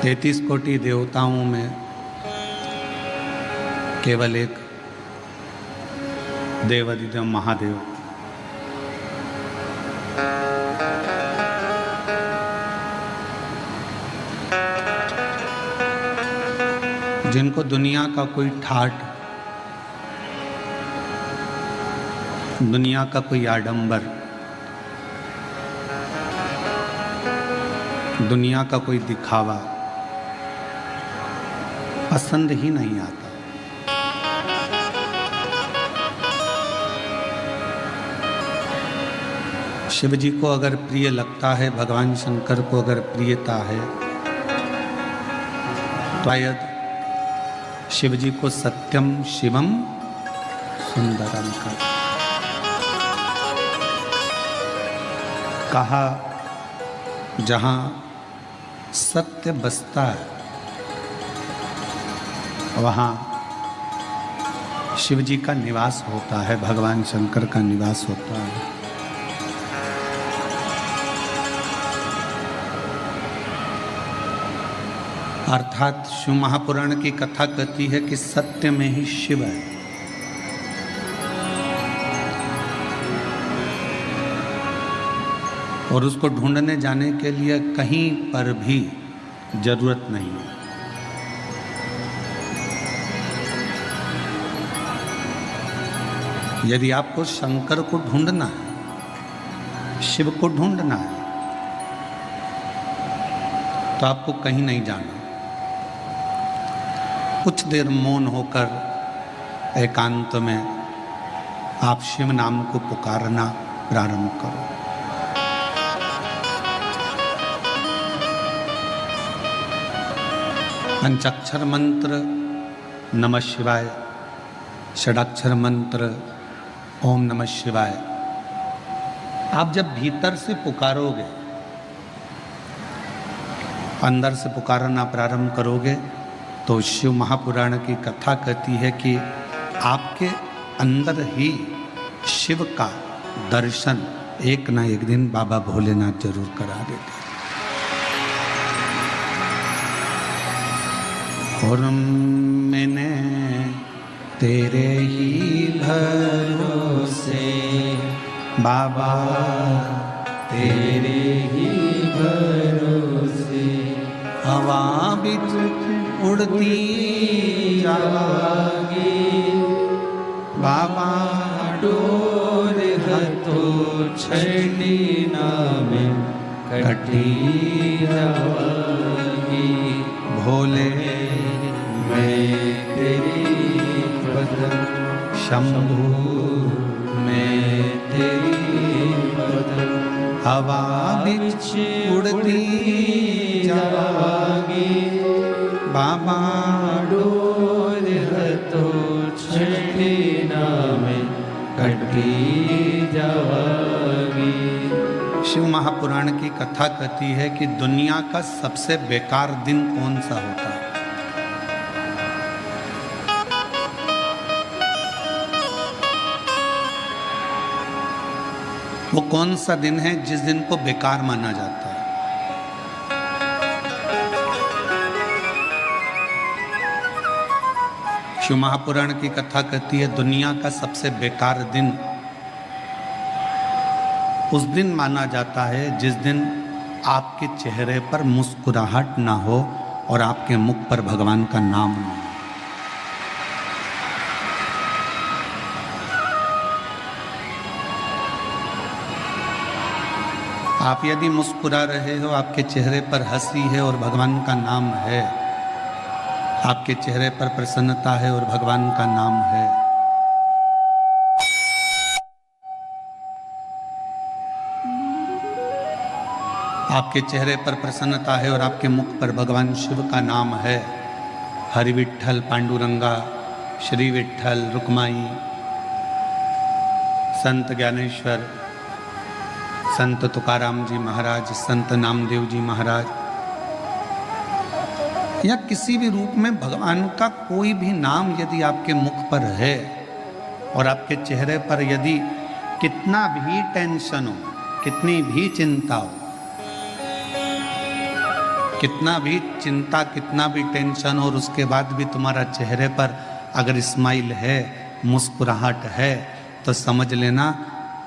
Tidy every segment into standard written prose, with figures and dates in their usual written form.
33 कोटि देवताओं में केवल एक देवाधिदेव महादेव, जिनको दुनिया का कोई ठाठ, दुनिया का कोई आडंबर, दुनिया का कोई दिखावा पसंद ही नहीं आता। शिव जी को अगर प्रिय लगता है, भगवान शंकर को अगर प्रियता है, तो शायद शिव जी को सत्यम शिवम सुंदरम कहा। जहां सत्य बसता है वहां शिव जी का निवास होता है, भगवान शंकर का निवास होता है। अर्थात शिव महापुराण की कथा कहती है कि सत्य में ही शिव है। और उसको ढूंढने जाने के लिए कहीं पर भी जरूरत नहीं है। यदि आपको शंकर को ढूंढना है, शिव को ढूंढना है, तो आपको कहीं नहीं जाना। कुछ देर मौन होकर एकांत में आप शिव नाम को पुकारना प्रारंभ करो। पंचाक्षर मंत्र नमः शिवाय, षडाक्षर मंत्र ओम नमः शिवाय, आप जब भीतर से पुकारोगे, अंदर से पुकारना प्रारंभ करोगे, तो शिव महापुराण की कथा कहती है कि आपके अंदर ही शिव का दर्शन एक ना एक दिन बाबा भोलेनाथ जरूर करा देते। और मैंने तेरे ही भरोसे बाबा, तेरे ही भरोसे हवा बिच उड़ती जागी, बाबा डोर हथो छड़ी नामे कटी जागी। भोले मैं तेरी बदन, शंभू मैं तेरी बदन, हवा बिच उड़ती जागी, बाबा डोर हथो छड़ी नामे कटी जागी। शिव महापुराण की कथा कहती है कि दुनिया का सबसे बेकार दिन कौन सा होता है? वो कौन सा दिन है जिस दिन को बेकार माना जाता है? शिव महापुराण की कथा कहती है दुनिया का सबसे बेकार दिन उस दिन माना जाता है जिस दिन आपके चेहरे पर मुस्कुराहट ना हो और आपके मुख पर भगवान का नाम ना हो। आप यदि मुस्कुरा रहे हो, आपके चेहरे पर हंसी है और भगवान का नाम है, आपके चेहरे पर प्रसन्नता है और भगवान का नाम है, आपके चेहरे पर प्रसन्नता है और आपके मुख पर भगवान शिव का नाम है, हरि विठ्ठल, पांडुरंगा, श्री विठ्ठल, रुक्माई, संत ज्ञानेश्वर, संत तुकाराम जी महाराज, संत नामदेव जी महाराज, या किसी भी रूप में भगवान का कोई भी नाम यदि आपके मुख पर है और आपके चेहरे पर यदि कितना भी टेंशन हो, कितनी भी चिंता हो, कितना भी चिंता, कितना भी टेंशन और उसके बाद भी तुम्हारा चेहरे पर अगर स्माइल है, मुस्कुराहट है, तो समझ लेना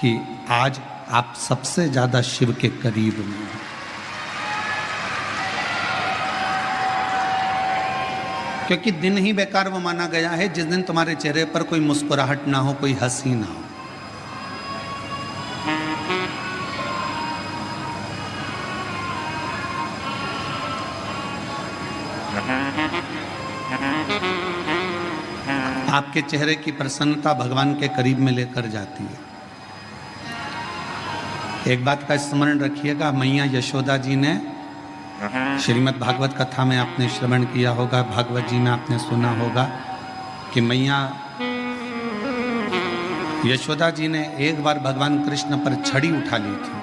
कि आज आप सबसे ज्यादा शिव के करीब में हो। क्योंकि दिन ही बेकार वो माना गया है जिस दिन तुम्हारे चेहरे पर कोई मुस्कुराहट ना हो, कोई हंसी ना हो। आपके चेहरे की प्रसन्नता भगवान के करीब में लेकर जाती है। एक बात का स्मरण रखिएगा, मैया यशोदा जी ने श्रीमद् भागवत कथा में आपने श्रवण किया होगा, भागवत जी में आपने सुना होगा कि मैया यशोदा जी ने एक बार भगवान कृष्ण पर छड़ी उठा ली थी।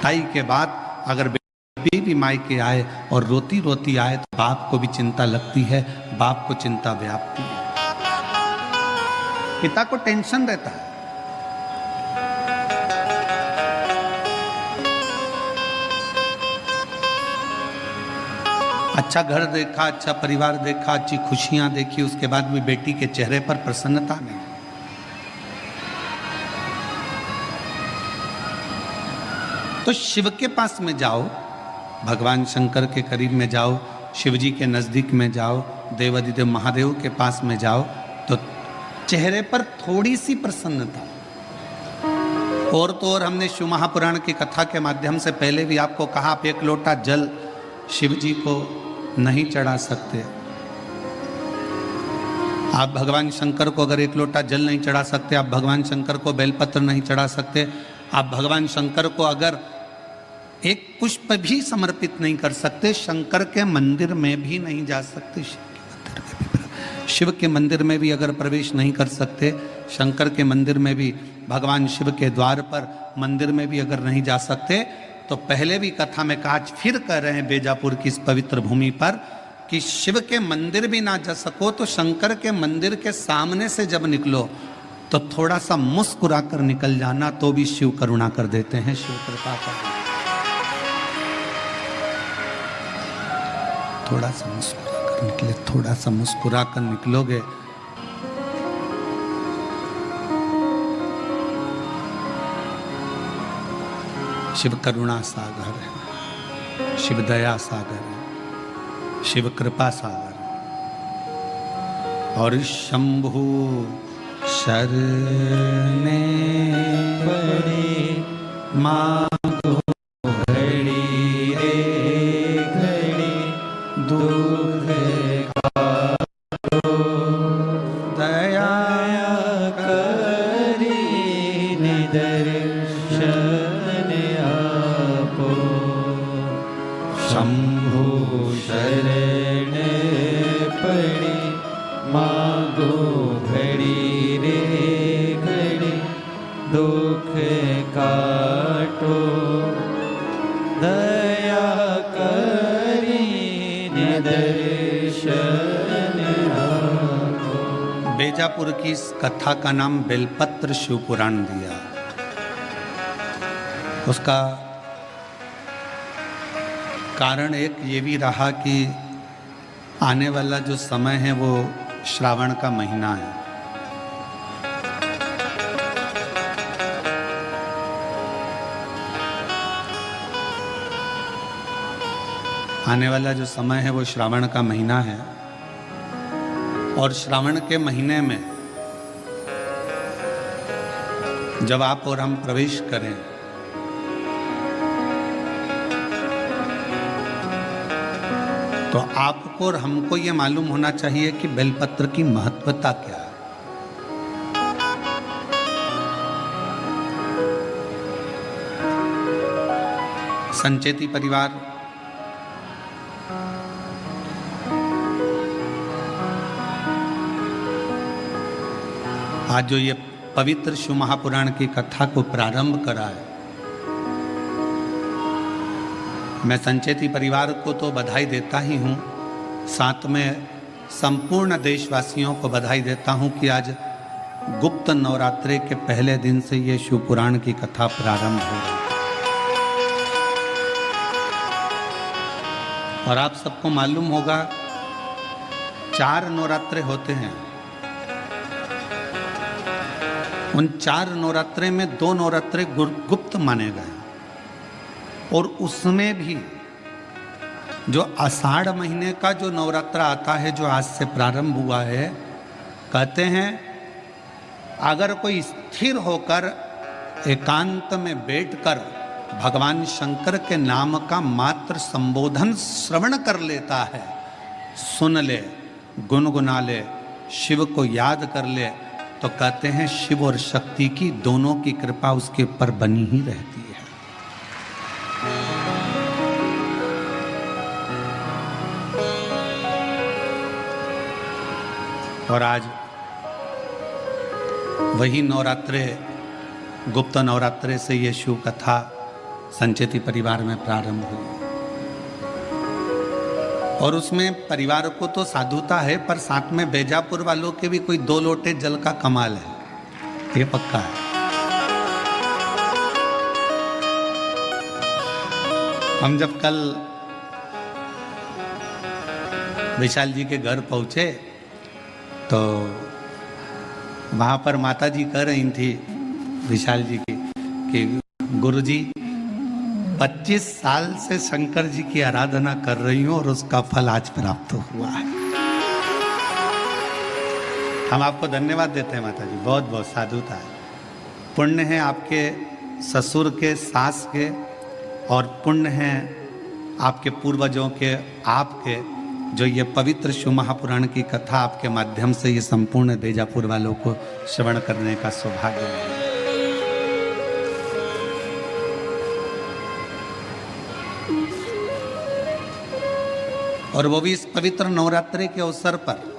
ताई के बाद अगर बेबी मायके आए और रोती रोती आए तो बाप को भी चिंता लगती है, बाप को चिंता व्यापती है, पिता को टेंशन रहता है। अच्छा घर देखा, अच्छा परिवार देखा, अच्छी खुशियां देखी, उसके बाद भी बेटी के चेहरे पर प्रसन्नता नहीं। तो शिव के पास में जाओ, भगवान शंकर के करीब में जाओ, शिव जी के नजदीक में जाओ, देवाधिदेव महादेव के पास में जाओ, तो चेहरे पर थोड़ी सी प्रसन्नता। और तो और हमने शिव महापुराण की कथा के माध्यम से पहले भी आपको कहा, आप एक लोटा जल शिव जी को नहीं चढ़ा सकते। आप भगवान शंकर को अगर एक लोटा जल नहीं चढ़ा सकते, आप भगवान शंकर को बेलपत्र नहीं चढ़ा सकते, आप भगवान शंकर को अगर एक पुष्प भी समर्पित नहीं कर सकते, शंकर के मंदिर में भी नहीं जा सकते, शिव के मंदिर में भी अगर प्रवेश नहीं कर सकते, शंकर के मंदिर में भी, भगवान शिव के द्वार पर मंदिर में भी अगर नहीं जा सकते, तो पहले भी कथा में कहा, फिर कह रहे हैं बेजापुर की इस पवित्र भूमि पर कि शिव के मंदिर भी ना जा सको तो शंकर के मंदिर के सामने से जब निकलो तो थोड़ा सा मुस्कुरा कर निकल जाना, तो भी शिव करुणा कर देते हैं, शिव कृपा कर। थोड़ा सा मुस्कुरा कर निकले, थोड़ा सा मुस्कुरा कर निकलोगे शिव करुणा सागर है, शिव दया सागर है, शिव कृपा सागर है। और शंभु शरणे पड़े मांगो घड़ी रे घड़ी, दुख काटो दया करी निदर्शन आपो। शंभु शरण पड़ी मांगो घड़ी रे घड़ी, दुख काटो दया करी निदर्शन आपो। बेजापुर की इस कथा का नाम बेलपत्र शिव पुराण दिया। उसका कारण एक ये भी रहा कि आने वाला जो समय है वो श्रावण का महीना है। आने वाला जो समय है वो श्रावण का महीना है, और श्रावण के महीने में जब आप और हम प्रवेश करें तो आपको और हमको ये मालूम होना चाहिए कि बेलपत्र की महत्वता क्या है। संचेती परिवार आज जो ये पवित्र शिव महापुराण की कथा को प्रारंभ करा है, मैं संचेती परिवार को तो बधाई देता ही हूँ, साथ में संपूर्ण देशवासियों को बधाई देता हूँ कि आज गुप्त नवरात्रे के पहले दिन से ये शिव पुराण की कथा प्रारंभ हो रही है। और आप सबको मालूम होगा 4 नवरात्रे होते हैं। उन 4 नवरात्रे में 2 नवरात्रे गुप्त माने गए और उसमें भी जो आषाढ़ महीने का जो नवरात्रा आता है, जो आज से प्रारंभ हुआ है, कहते हैं अगर कोई स्थिर होकर एकांत में बैठकर भगवान शंकर के नाम का मात्र संबोधन श्रवण कर लेता है, सुन ले, गुनगुना ले, शिव को याद कर ले, तो कहते हैं शिव और शक्ति की दोनों की कृपा उसके ऊपर बनी ही रहती है। और आज वही नवरात्रे, गुप्त नवरात्रे से ये शिव कथा संचेती परिवार में प्रारंभ हुई। और उसमें परिवार को तो साधुता है, पर साथ में बेजापुर वालों के भी कोई 2 लोटे जल का कमाल है, ये पक्का है। हम जब कल विशाल जी के घर पहुंचे तो वहां पर माता जी कह रही थी विशाल जी की कि गुरुजी 25 साल से शंकर जी की आराधना कर रही हूं और उसका फल आज प्राप्त हुआ है। हम आपको धन्यवाद देते हैं माता जी, बहुत बहुत साधुता है। पुण्य है आपके ससुर के, सास के, और पुण्य है आपके पूर्वजों के, आपके, जो ये पवित्र शिव महापुराण की कथा आपके माध्यम से ये संपूर्ण बेजापुर वालों को श्रवण करने का सौभाग्य है। और वो भी इस पवित्र नवरात्रि के अवसर पर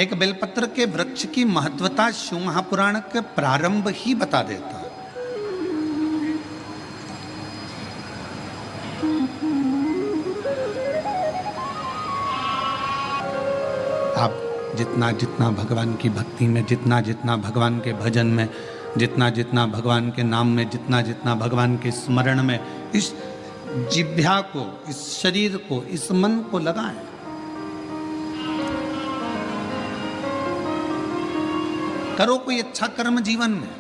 एक बेलपत्र के वृक्ष की महत्वता शिव महापुराण के प्रारंभ ही बता देता है। आप जितना जितना भगवान की भक्ति में, जितना जितना भगवान के भजन में, जितना जितना भगवान के नाम में, जितना जितना भगवान के स्मरण में इस जिह्वा को, इस शरीर को, इस मन को लगाएं। करो कोई अच्छा कर्म जीवन में।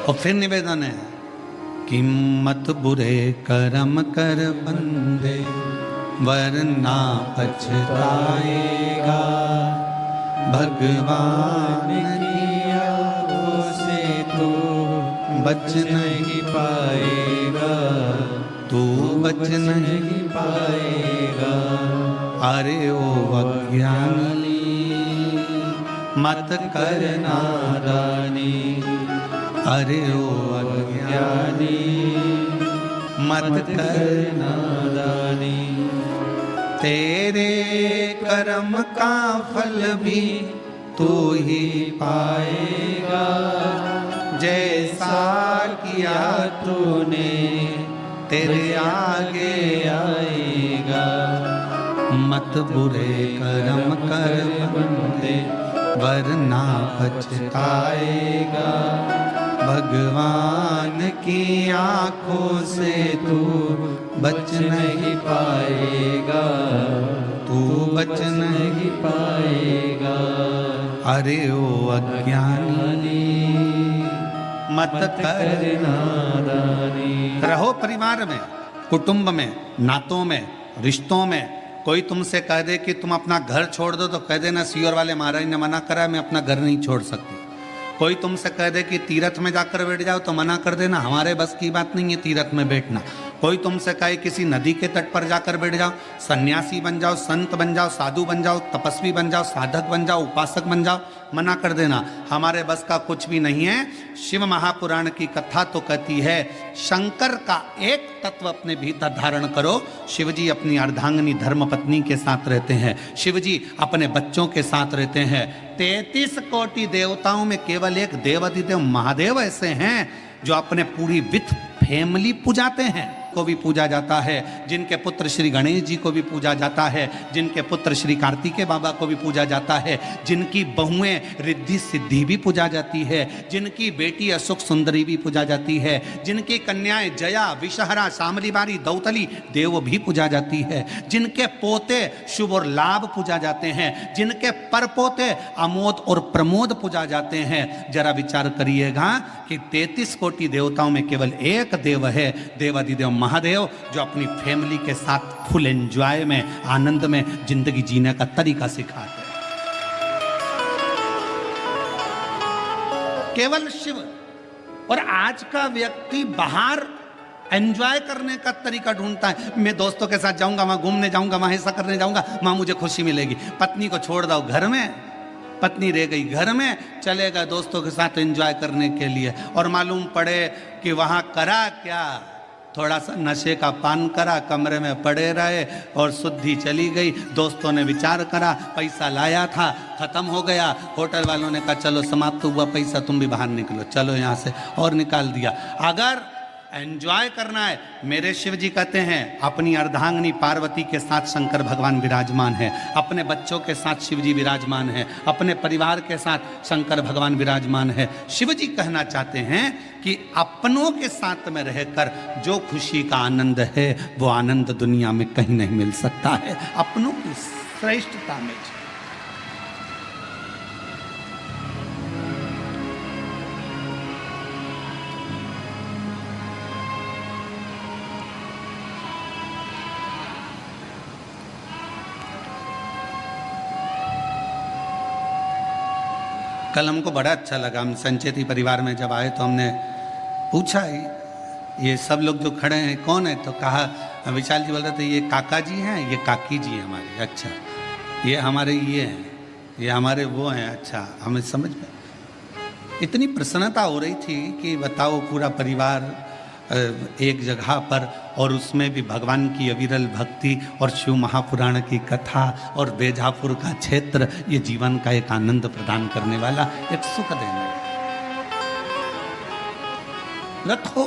और फिर निवेदन है कि मत बुरे कर्म कर बंदे वरना पछताएगा, भगवान की आंखों से तू बच नहीं पाएगा, तू बच नहीं पाएगा। अरे ओ अज्ञानी मत कर नादानी, अरे ओ अज्ञानी मत कर नादानी। तेरे कर्म का फल भी तू ही पाएगा, जैसा किया तूने तेरे आगे आएगा। मत बुरे कर्म कर बंदे वरना पछताएगा, भगवान की आंखों से तू बच नहीं पाएगा, तू बच नहीं पाएगा। अरे ओ अज्ञानी मत कर नादानी। रहो परिवार में, कुटुंब में, नातों में, रिश्तों में। कोई तुमसे कह दे कि तुम अपना घर छोड़ दो तो कह देना सीवर वाले महाराज ने मना करा, मैं अपना घर नहीं छोड़ सकती। कोई तुमसे कह दे कि तीर्थ में जाकर बैठ जाओ तो मना कर देना, हमारे बस की बात नहीं है तीर्थ में बैठना। कोई तुमसे कहे किसी नदी के तट पर जाकर बैठ जाओ, सन्यासी बन जाओ, संत बन जाओ, साधु बन जाओ, तपस्वी बन जाओ, साधक बन जाओ, उपासक बन जाओ, मना कर देना, हमारे बस का कुछ भी नहीं है। शिव महापुराण की कथा तो कहती है शंकर का एक तत्व अपने भीतर धारण करो। शिवजी अपनी अर्धांगिनी धर्मपत्नी के साथ रहते हैं, शिवजी अपने बच्चों के साथ रहते हैं। 33 कोटि देवताओं में केवल एक देवाधिदेव महादेव ऐसे हैं जो अपने पूरी विथ फैमिली पुजाते हैं। को भी पूजा जाता है, जिनके पुत्र श्री गणेश जी को भी पूजा जाता है, जिनके पुत्र श्री कार्तिकेय बाबा को भी पूजा जाता है, जिनकी बहुएं रिद्धि सिद्धि भी पूजा जाती है, जिनकी बेटी असुख सुंदरी भी पूजा जाती है, जिनकी कन्याएं जया विषहरा शामली बारी दौतली देव भी पूजा जाती है, जिनके पोते शुभ और लाभ पूजा जाते हैं, जिनके परपोते अमोद और प्रमोद पूजा जाते हैं। जरा विचार करिएगा कि 33 कोटि देवताओं में केवल एक देव है, देवाधिदेव महादेव, जो अपनी फैमिली के साथ फुल एंजॉय में, आनंद में जिंदगी जीने का तरीका सिखाते हैं। केवल शिव। और आज का व्यक्ति बाहर एंजॉय करने का तरीका ढूंढता है। मैं दोस्तों के साथ जाऊंगा, वहां घूमने जाऊंगा, वहां ऐसा करने जाऊंगा, वहां मुझे खुशी मिलेगी। पत्नी को छोड़ दो घर में, पत्नी रह गई घर में, चलेगा दोस्तों के साथ एंजॉय करने के लिए, और मालूम पड़े कि वहां करा क्या, थोड़ा सा नशे का पान करा, कमरे में पड़े रहे और शुद्धि चली गई। दोस्तों ने विचार करा, पैसा लाया था खत्म हो गया, होटल वालों ने कहा चलो समाप्त हुआ पैसा, तुम भी बाहर निकलो, चलो यहाँ से, और निकाल दिया। अगर एंजॉय करना है, मेरे शिव जी कहते हैं अपनी अर्धांगिनी पार्वती के साथ शंकर भगवान विराजमान है, अपने बच्चों के साथ शिव जी विराजमान है, अपने परिवार के साथ शंकर भगवान विराजमान है। शिव जी कहना चाहते हैं कि अपनों के साथ में रहकर जो खुशी का आनंद है वो आनंद दुनिया में कहीं नहीं मिल सकता है, अपनों की श्रेष्ठता में। कल हमको बड़ा अच्छा लगा, हम संचेती परिवार में जब आए तो हमने पूछा ये सब लोग जो खड़े हैं कौन है, तो कहा विशाल जी बोल रहे थे ये काका जी हैं, ये काकी जी हैं हमारे। अच्छा, ये हमारे ये हैं, ये हमारे वो हैं। अच्छा, हमें समझ में इतनी प्रसन्नता हो रही थी कि बताओ, पूरा परिवार एक जगह पर, और उसमें भी भगवान की अविरल भक्ति और शिव महापुराण की कथा और बेजापुर का क्षेत्र, ये जीवन का एक आनंद प्रदान करने वाला, एक सुख देने रखो।